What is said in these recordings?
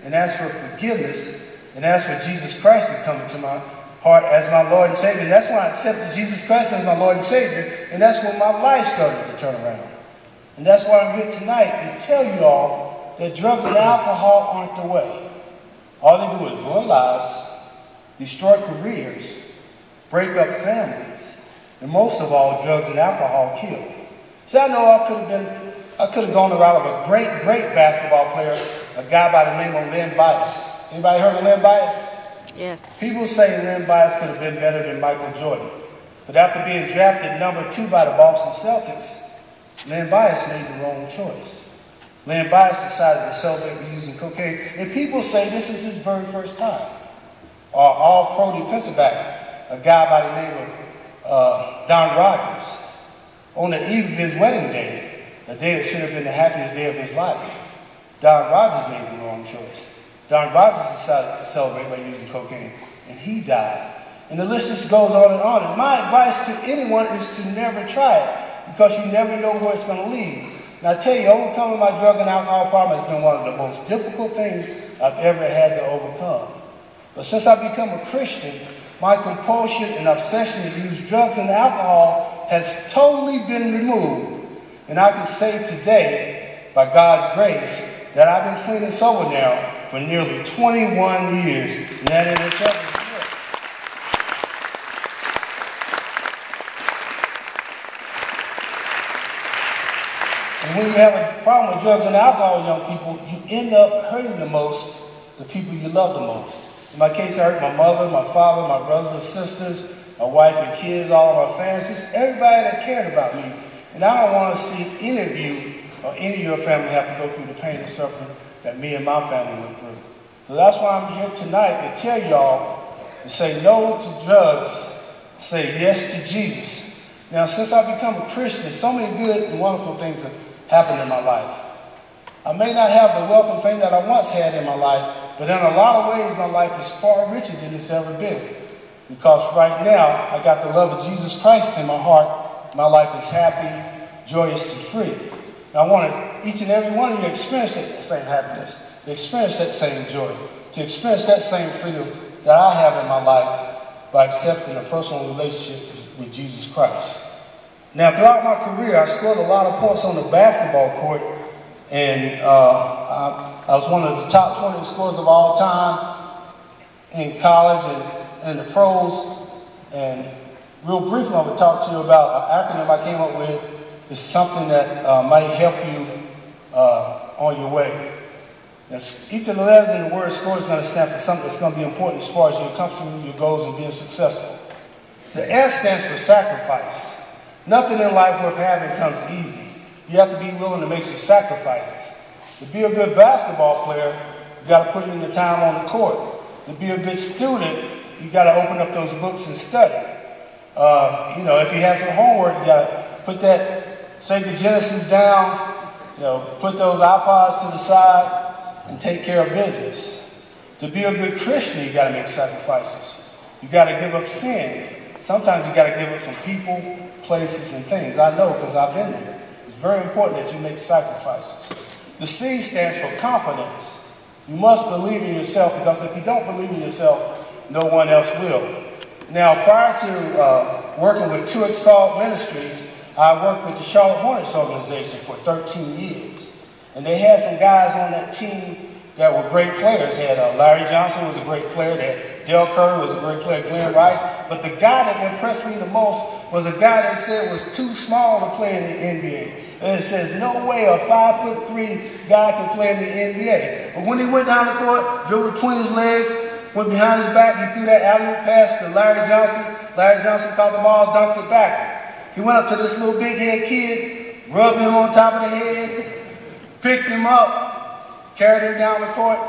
and ask for forgiveness and ask for Jesus Christ to come into my heart as my Lord and Savior. And that's when I accepted Jesus Christ as my Lord and Savior, and that's when my life started to turn around. And that's why I'm here tonight to tell you all that drugs and alcohol aren't the way. All they do is ruin lives, destroy careers, break up families, and most of all, drugs and alcohol kill. See, I know I could have gone the route of a great basketball player, a guy by the name of Len Bias. Anybody heard of Len Bias? Yes. People say Len Bias could have been better than Michael Jordan. But after being drafted number 2 by the Boston Celtics, Len Bias made the wrong choice. Len Bias decided to celebrate using cocaine. And people say this was his very first time. All-pro defensive back, a guy by the name of Don Rogers, on the eve of his wedding day, a day that should have been the happiest day of his life, Don Rogers made the wrong choice. Don Rogers decided to celebrate by using cocaine, and he died. And the list just goes on and on. And my advice to anyone is to never try it, because you never know where it's going to lead. And I tell you, overcoming my drug and alcohol problem has been one of the most difficult things I've ever had to overcome. But since I've become a Christian, my compulsion and obsession to use drugs and alcohol has totally been removed. And I can say today, by God's grace, that I've been clean and sober now for nearly 21 years. And that in itself is good. And when you have a problem with drugs and alcohol, young people, you end up hurting the most the people you love the most. In my case, I hurt my mother, my father, my brothers and sisters, my wife and kids, all of my fans, just everybody that cared about me. And I don't want to see any of you or any of your family have to go through the pain and suffering that me and my family went through. So that's why I'm here tonight to tell y'all to say no to drugs, say yes to Jesus. Now, since I've become a Christian, so many good and wonderful things have happened in my life. I may not have the wealth and fame that I once had in my life, but in a lot of ways, my life is far richer than it's ever been. Because right now, I got the love of Jesus Christ in my heart. My life is happy, joyous, and free. And I want each and every one of you to experience that same happiness, to experience that same joy, to experience that same freedom that I have in my life by accepting a personal relationship with Jesus Christ. Now, throughout my career, I scored a lot of points on the basketball court, and I was one of the top 20 scorers of all time in college and the pros. And real briefly, I'm going to talk to you about an acronym I came up with. It's something that might help you on your way. Now, each of the letters in the word SCORE is going to stand for something that's going to be important as far as you accomplishing your goals and being successful. The S stands for sacrifice. Nothing in life worth having comes easy. You have to be willing to make some sacrifices. To be a good basketball player, you got to put in the time on the court. To be a good student, you got to open up those books and study. If you have some homework, you got to put that Sacred Genesis down, put those iPods to the side and take care of business. To be a good Christian, you got to make sacrifices. You got to give up sin. Sometimes you got to give up some people, places, and things. I know because I've been there. It's very important that you make sacrifices. The C stands for confidence. You must believe in yourself, because if you don't believe in yourself, no one else will. Now, prior to working with 2 Exalt Ministries, I worked with the Charlotte Hornets organization for 13 years. And they had some guys on that team that were great players. They had Larry Johnson was a great player. They had Dale Curry was a great player, Glenn Rice. But the guy that impressed me the most was a guy they said was too small to play in the NBA. And it says, no way a 5'3" guy can play in the NBA. But when he went down the court, dribbled between his legs, went behind his back, he threw that alley-oop pass to Larry Johnson. Larry Johnson caught the ball, dunked it back. He went up to this little big head kid, rubbed him on top of the head, picked him up, carried him down the court.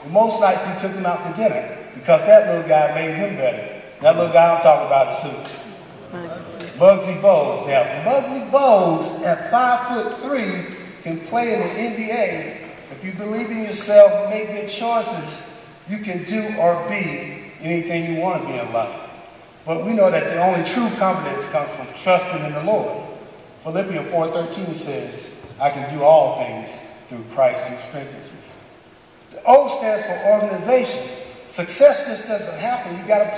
And most nights he took him out to dinner, because that little guy made him better. That little guy I'm talking about is who? Muggsy Bogues. Now, if Muggsy Bogues at 5'3" can play in the NBA, if you believe in yourself, make good choices, you can do or be anything you want to be in life. But we know that the only true confidence comes from trusting in the Lord. Philippians 4:13 says, I can do all things through Christ who strengthens me. The O stands for organization. Success just doesn't happen. You got to